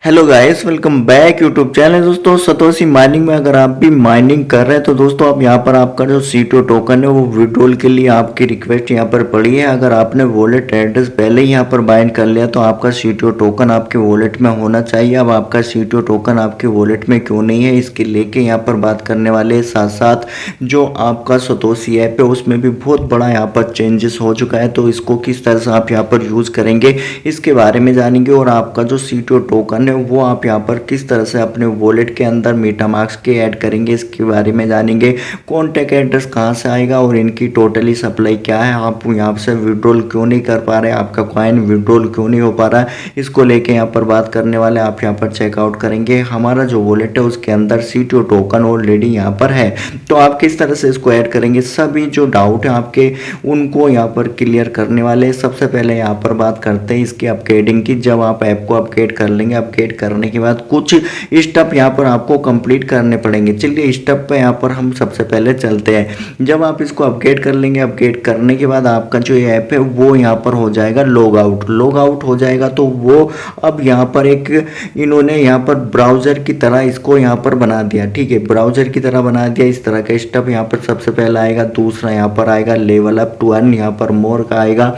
Hello guys, welcome back YouTube channel. दोस्तों Satoshi mining में अगर आप भी माइनिंग कर रहे हैं तो दोस्तों आप यहाँ पर आपका जो सीटो टोकन है वो विड्रॉल के लिए आपकी रिक्वेस्ट यहाँ पर पड़ी है। अगर आपने वॉलेट एड्रेस पहले ही यहाँ पर बाइंड कर लिया तो आपका सीटो टोकन आपके वॉलेट में होना चाहिए। अब आपका सीटो टोकन आपके वॉलेट में क्यों नहीं है इसके लेके यहाँ पर बात करने वाले। साथ साथ जो आपका सतोशी ऐप है उसमें भी बहुत बड़ा यहाँ पर चेंजेस हो चुका है, तो इसको किस तरह से आप यहाँ पर यूज़ करेंगे इसके बारे में जानेंगे। और आपका जो सीटो टोकन है वो आप यहाँ पर किस तरह से अपने वॉलेट के अंदर मेटामास्क के ऐड करेंगे इसके बारे में जानेंगे। कॉन्टैक्ट एड्रेस कहाँ से आएगा और इनकी टोटली सप्लाई क्या है, आप यहाँ से विड्रॉल क्यों नहीं कर पा रहे, आपका कॉइन विड्रॉल क्यों नहीं हो पा रहा है, इसको लेके यहाँ पर बात करने वाले। आप यहाँ पर चेकआउट करेंगे हमारा जो वॉलेट है उसके अंदर सीटो टोकन ऑलरेडी यहाँ पर है, तो आप किस तरह से इसको ऐड करेंगे, सभी जो डाउट है आपके उनको यहाँ पर क्लियर करने वाले। सबसे पहले यहाँ पर बात करते हैं इसकी अपग्रेडिंग की। जब आप ऐप को अपग्रेड कर लेंगे, अपग्रेड करने के बाद कुछ स्टेप यहाँ पर आपको कंप्लीट करने पड़ेंगे। चलिए स्टेप पे यहाँ पर हम सबसे पहले चलते हैं। जब आप इसको अपग्रेड कर लेंगे, अपग्रेड करने के बाद आपका जो ऐप है वो यहाँ पर हो जाएगा लॉग आउट। लॉग आउट हो जाएगा तो वो अब यहाँ पर एक इन्होंने यहाँ पर ब्राउजर की तरह इसको यहाँ पर बना दिया। ठीक है, ब्राउजर की तरह बना दिया। इस तरह का स्टेप यहाँ पर सबसे पहला आएगा। दूसरा यहाँ पर आएगा लेवल अप टू अर्न, यहाँ पर मोर का आएगा।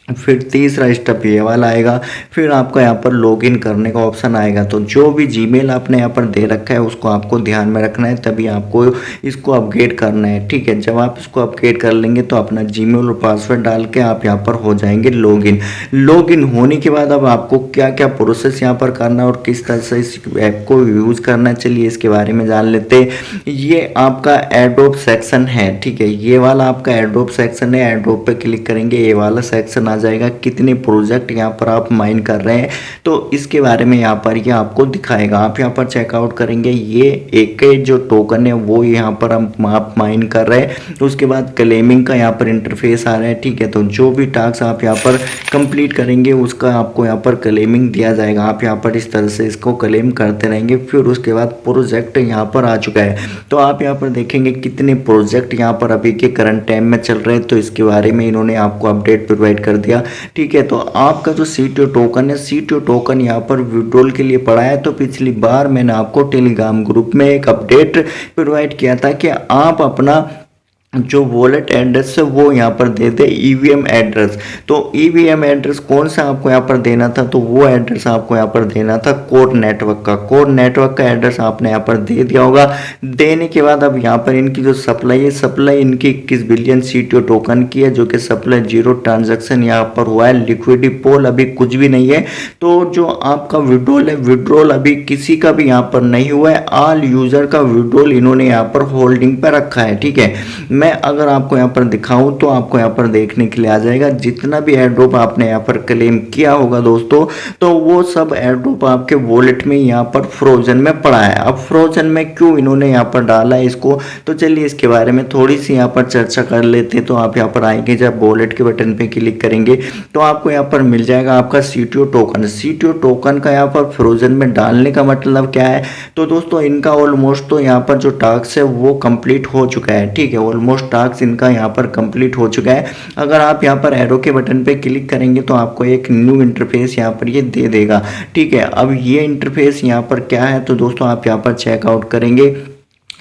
फिर तीसरा स्टेप ये वाला आएगा। फिर आपका यहाँ पर लॉगिन करने का ऑप्शन आएगा। तो जो भी जीमेल आपने यहाँ पर दे रखा है उसको आपको ध्यान में रखना है, तभी आपको इसको अपग्रेड करना है। ठीक है, जब आप इसको अपग्रेड कर लेंगे तो अपना जीमेल और पासवर्ड डाल के आप यहाँ पर हो जाएंगे लॉगिन। लॉगिन होने के बाद अब आपको क्या क्या प्रोसेस यहाँ पर करना है और किस तरह से इस ऐप को यूज़ करना है, चलिए इसके बारे में जान लेते हैं। ये आपका एडोब सेक्शन है। ठीक है, ये वाला आपका एडोब सेक्शन है। एडोब पे क्लिक करेंगे, ये वाला सेक्शन आ जाएगा। कितने प्रोजेक्ट यहाँ पर आप माइन कर रहे हैं तो इसके बारे में यहाँ पर ये आपको दिखाएगा। आप यहाँ पर चेकआउट करेंगे, ये एक जो टोकन है वो यहाँ पर हम आप माइन कर रहे हैं। उसके बाद क्लेमिंग का यहाँ पर इंटरफेस आ रहा है। ठीक है, तो जो भी टास्क आप यहाँ पर कंप्लीट करेंगे उसका आपको यहाँ पर क्लेमिंग दिया जाएगा। आप यहाँ पर इस तरह से इसको क्लेम करते रहेंगे। फिर उसके बाद प्रोजेक्ट यहाँ पर आ चुका है, तो आप यहाँ पर देखेंगे कितने प्रोजेक्ट यहाँ पर अभी के करंट टाइम में चल रहे हैं, तो इसके बारे में इन्होंने आपको अपडेट प्रोवाइड कर दिया। ठीक है, तो आपका जो सीटो टोकन है, सीटो टोकन यहाँ पर विड्रॉल के लिए पड़ा है। तो पिछली बार मैंने आपको टेलीग्राम ग्रुप में एक अपडेट प्रोवाइड किया था कि आप अपना जो वॉलेट एड्रेस है वो यहाँ पर दे दे ईवीएम एड्रेस। तो ईवीएम एड्रेस कौन सा आपको यहाँ पर देना था, तो वो एड्रेस आपको यहाँ पर देना था कोर नेटवर्क का। कोर नेटवर्क का एड्रेस आपने यहाँ पर दे दिया होगा। देने के बाद अब यहाँ पर इनकी जो सप्लाई है, सप्लाई इनकी 21 बिलियन सीटो टोकन की है, जो कि सप्लाई जीरो ट्रांजेक्शन यहाँ पर हुआ है। लिक्विडिटी पोल अभी कुछ भी नहीं है। तो जो आपका विड्रॉल है, विड्रॉल अभी किसी का भी यहाँ पर नहीं हुआ है। ऑल यूजर का विड्रॉल इन्होंने यहाँ पर होल्डिंग पर रखा है। ठीक है, मैं अगर आपको यहाँ पर दिखाऊं तो आपको यहाँ पर देखने के लिए आ जाएगा जितना भी एयरड्रॉप आपने यहाँ पर क्लेम किया होगा दोस्तों, तो वो सब एयरड्रॉप आपके वॉलेट में यहाँ पर फ्रोजन में पड़ा है। अब फ्रोजन में क्यों इन्होंने यहाँ पर डाला है इसको, तो चलिए इसके बारे में थोड़ी सी यहाँ पर चर्चा कर लेते हैं। तो आप यहाँ पर आएंगे, जब वॉलेट के बटन पे क्लिक करेंगे तो आपको यहाँ पर मिल जाएगा आपका सीटीओ टोकन। सीटीओ टोकन का यहाँ पर फ्रोजन में डालने का मतलब क्या है, तो दोस्तों इनका ऑलमोस्ट तो यहाँ पर जो टास्क है वो कंप्लीट हो चुका है। ठीक है, ऑलमोस्ट टास्क इनका यहाँ पर कंप्लीट हो चुका है। अगर आप यहाँ पर एरो के बटन पे क्लिक करेंगे तो आपको एक न्यू इंटरफेस यहाँ पर ये दे देगा। ठीक है, अब ये इंटरफेस यहाँ पर क्या है, तो दोस्तों आप यहाँ पर चेकआउट करेंगे।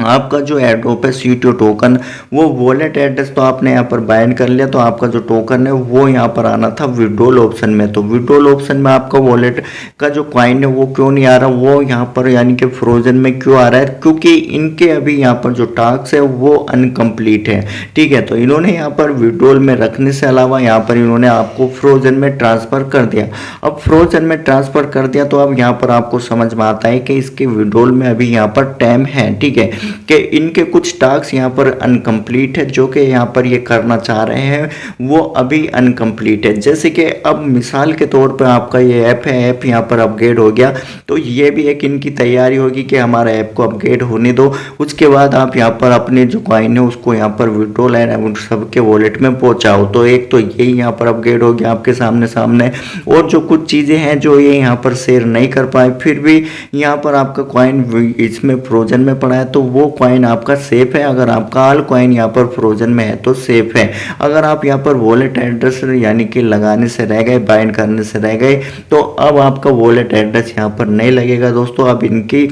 आपका जो एड्रॉप है सीटीओ टोकन, वो वॉलेट एड्रेस तो आपने यहाँ पर बाइंड कर लिया, तो आपका जो टोकन है वो यहाँ पर आना था विड्रॉल ऑप्शन में। तो विड्रॉल ऑप्शन में आपका वॉलेट का जो कॉइन है वो क्यों नहीं आ रहा, वो यहाँ पर यानी कि फ्रोजन में क्यों आ रहा है, क्योंकि इनके अभी यहाँ पर जो टास्क है वो अनकम्प्लीट है। ठीक है, तो इन्होंने यहाँ पर विड्रॉल में रखने से अलावा यहाँ पर इन्होंने आपको फ्रोजन में ट्रांसफर कर दिया। अब फ्रोजन में ट्रांसफर कर दिया तो अब यहाँ पर आपको समझ में आता है कि इसके विड्रॉल में अभी यहाँ पर टाइम है। ठीक है, कि इनके कुछ टास्क यहाँ पर अनकम्प्लीट है, जो कि यहाँ पर ये करना चाह रहे हैं वो अभी अनकम्प्लीट है। जैसे कि अब मिसाल के तौर पर आपका ये ऐप है, ऐप यहाँ पर अपग्रेड हो गया, तो ये भी एक इनकी तैयारी होगी कि हमारा ऐप को अपग्रेड होने दो, उसके बाद आप यहाँ पर अपने जो कॉइन है उसको यहाँ पर विड्रॉल है सबके वॉलेट में पहुँचाओ। तो एक तो यही यहाँ पर अपग्रेड हो गया आपके सामने सामने, और जो कुछ चीज़ें हैं जो ये यहाँ पर शेयर नहीं कर पाए, फिर भी यहाँ पर आपका कॉइन इसमें फ्रोजन में पड़ा है, तो वो वो कॉइन आपका सेफ है। अगर आपका ऑल कॉइन यहाँ पर फ्रोजन में है तो सेफ है। अगर आप यहाँ पर वॉलेट एड्रेस यानी कि लगाने से रह गए, बाइंड करने से रह गए, तो अब आपका वॉलेट एड्रेस यहाँ पर नहीं लगेगा दोस्तों। अब इनकी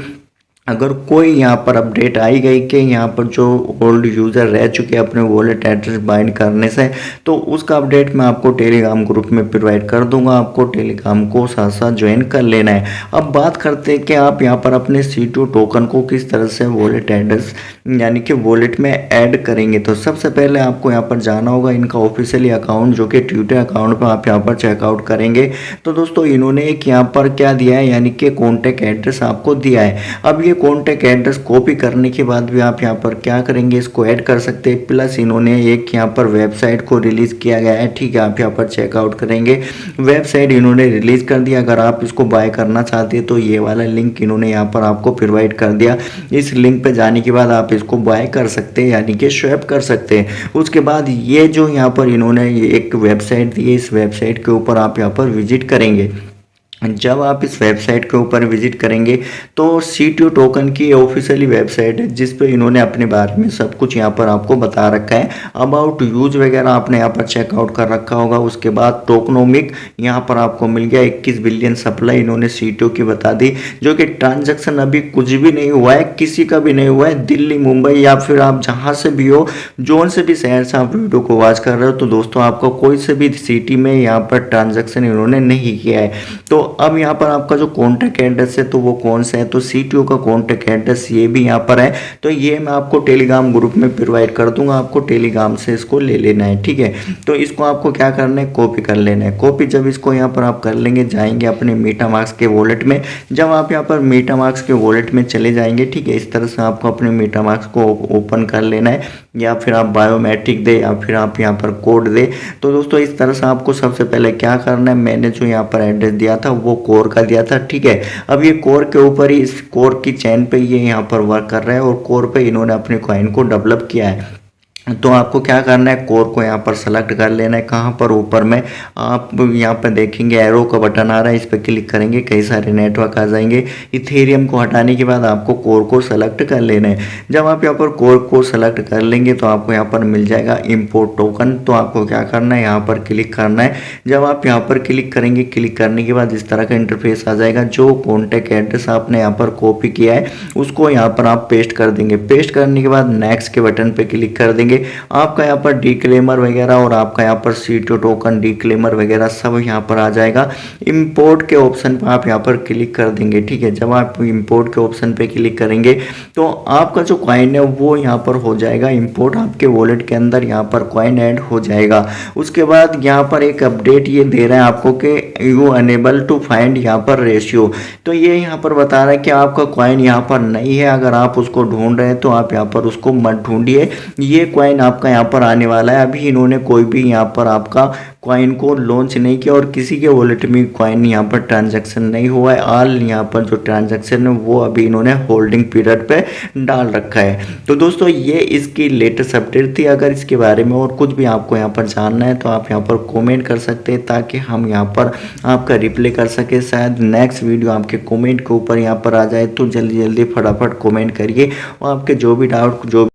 अगर कोई यहाँ पर अपडेट आई गई कि यहाँ पर जो ओल्ड यूज़र रह चुके हैं अपने वॉलेट एड्रेस बाइंड करने से, तो उसका अपडेट मैं आपको टेलीग्राम ग्रुप में प्रोवाइड कर दूंगा। आपको टेलीग्राम को साथ साथ ज्वाइन कर लेना है। अब बात करते हैं कि आप यहाँ पर अपने C2 टोकन को किस तरह से वॉलेट एड्रेस यानी कि वॉलेट में ऐड करेंगे। तो सबसे पहले आपको यहाँ पर जाना होगा इनका ऑफिशियली अकाउंट, जो कि ट्विटर अकाउंट पर आप यहाँ पर चेकआउट करेंगे। तो दोस्तों इन्होंने एक यहाँ पर क्या दिया है, यानी कि कॉन्टैक्ट एड्रेस आपको दिया है। अब ये कॉन्टैक्ट एड्रेस कॉपी करने के बाद भी आप यहाँ पर क्या करेंगे, इसको ऐड कर सकते हैं। प्लस इन्होंने एक यहाँ पर वेबसाइट को रिलीज़ किया गया है, ठीक है। आप यहाँ पर चेकआउट करेंगे, वेबसाइट इन्होंने रिलीज़ कर दिया। अगर आप इसको बाय करना चाहते हैं तो ये वाला लिंक इन्होंने यहाँ पर आपको प्रोवाइड कर दिया। इस लिंक पे जाने के बाद आप इसको बाय कर सकते हैं, यानी कि स्वैप कर सकते हैं। उसके बाद ये जो यहाँ पर इन्होंने एक वेबसाइट दी है, इस वेबसाइट के ऊपर आप यहाँ पर विजिट करेंगे। जब आप इस वेबसाइट के ऊपर विजिट करेंगे तो C2 टोकन की ऑफिशियली वेबसाइट है, जिस पे इन्होंने अपने बारे में सब कुछ यहाँ पर आपको बता रखा है। अबाउट यूज वगैरह आपने यहाँ पर चेकआउट कर रखा होगा। उसके बाद टोकनोमिक यहाँ पर आपको मिल गया, 21 बिलियन सप्लाई इन्होंने C2 की बता दी, जो कि ट्रांजैक्शन अभी कुछ भी नहीं हुआ है, किसी का भी नहीं हुआ है। दिल्ली, मुंबई या फिर आप जहाँ से भी हो, जोन से भी शहर से आप वीडियो को वॉच कर रहे हो, तो दोस्तों आपका कोई से भी सिटी में यहाँ पर ट्रांजैक्शन इन्होंने नहीं किया है। तो अब यहाँ पर आपका जो कॉन्टैक्ट एड्रेस है तो वो कौन सा है, तो C2 का कॉन्टैक्ट एड्रेस ये भी यहाँ पर है। तो ये मैं आपको टेलीग्राम ग्रुप में प्रोवाइड कर दूंगा, आपको टेलीग्राम से इसको ले लेना है, ठीक है। तो इसको आपको क्या करना है, कॉपी कर लेना है। कॉपी जब इसको यहाँ पर आप कर लेंगे, जाएंगे अपने मेटामास्क के वॉलेट में। जब आप यहाँ पर मेटामास्क के वॉलेट में चले जाएंगे, ठीक है, इस तरह से आपको अपने मेटामास्क को ओपन कर लेना है, या फिर आप बायोमेट्रिक दे या फिर आप यहाँ पर कोड दे। तो दोस्तों इस तरह से आपको सबसे पहले क्या करना है, मैंने जो यहाँ पर एड्रेस दिया था वो कोर का दिया था, ठीक है। अब ये कोर के ऊपर ही, इस कोर की चैन पे ये यहाँ पर वर्क कर रहा है और कोर पे इन्होंने अपने कॉइन को डेवलप किया है। तो आपको क्या करना है, कोर को यहाँ पर सेलेक्ट कर लेना है। कहाँ पर, ऊपर में आप यहाँ पर देखेंगे एरो का बटन आ रहा है, इस पर क्लिक करेंगे, कई सारे नेटवर्क आ जाएंगे। इथेरियम को हटाने के बाद आपको कोर को सेलेक्ट कर लेना है। जब आप यहाँ पर कोर को सेलेक्ट कर लेंगे तो आपको यहाँ पर मिल जाएगा इंपोर्ट टोकन। तो आपको क्या करना है, यहाँ पर क्लिक करना है। जब आप यहाँ पर क्लिक करेंगे, क्लिक करने के बाद इस तरह का इंटरफेस आ जाएगा। जो कॉन्टैक्ट एड्रेस आपने यहाँ पर कॉपी किया है उसको यहाँ पर आप पेस्ट कर देंगे। पेस्ट करने के बाद नेक्स्ट के बटन पर क्लिक कर देंगे। आपका यहाँ पर डिक्लेमर वगैरह और आपका यहाँ पर C2 टोकन डिक्लेमर वगैरह सब यहाँ पर आ जाएगा। इंपोर्ट के ऑप्शन पर आप यहाँ पर क्लिक कर देंगे, ठीक है। जब आप इंपोर्ट के ऑप्शन पे क्लिक करेंगे तो आपका जो कॉइन है वो यहाँ पर हो जाएगा इंपोर्ट, आपके वॉलेट के अंदर यहाँ पर कॉइन ऐड हो जाएगा। उसके बाद यहाँ पर एक अपडेट ये दे रहा है आपको कि यू अनेबल टू फाइंड यहाँ पर रेशियो। तो ये यहाँ पर बता रहा है कि आपका कॉइन यहाँ पर नहीं है। अगर आप उसको ढूंढ रहे हैं तो आप यहाँ पर उसको मत ढूंढिए, ये कॉइन आपका यहाँ पर आने वाला है। अभी इन्होंने कोई भी यहाँ पर आपका कॉइन को लॉन्च नहीं किया और किसी के वॉलेट में कॉइन यहाँ पर ट्रांजैक्शन नहीं हुआ है। ऑल यहाँ पर जो ट्रांजैक्शन है वो अभी इन्होंने होल्डिंग पीरियड पे डाल रखा है। तो दोस्तों ये इसकी लेटेस्ट अपडेट थी। अगर इसके बारे में और कुछ भी आपको यहाँ पर जानना है तो आप यहाँ पर कमेंट कर सकते हैं, ताकि हम यहाँ पर आपका रिप्लाई कर सके। शायद नेक्स्ट वीडियो आपके कमेंट के ऊपर यहाँ पर आ जाए, तो जल्दी जल्दी फटाफट कमेंट करिए और आपके जो भी डाउट, जो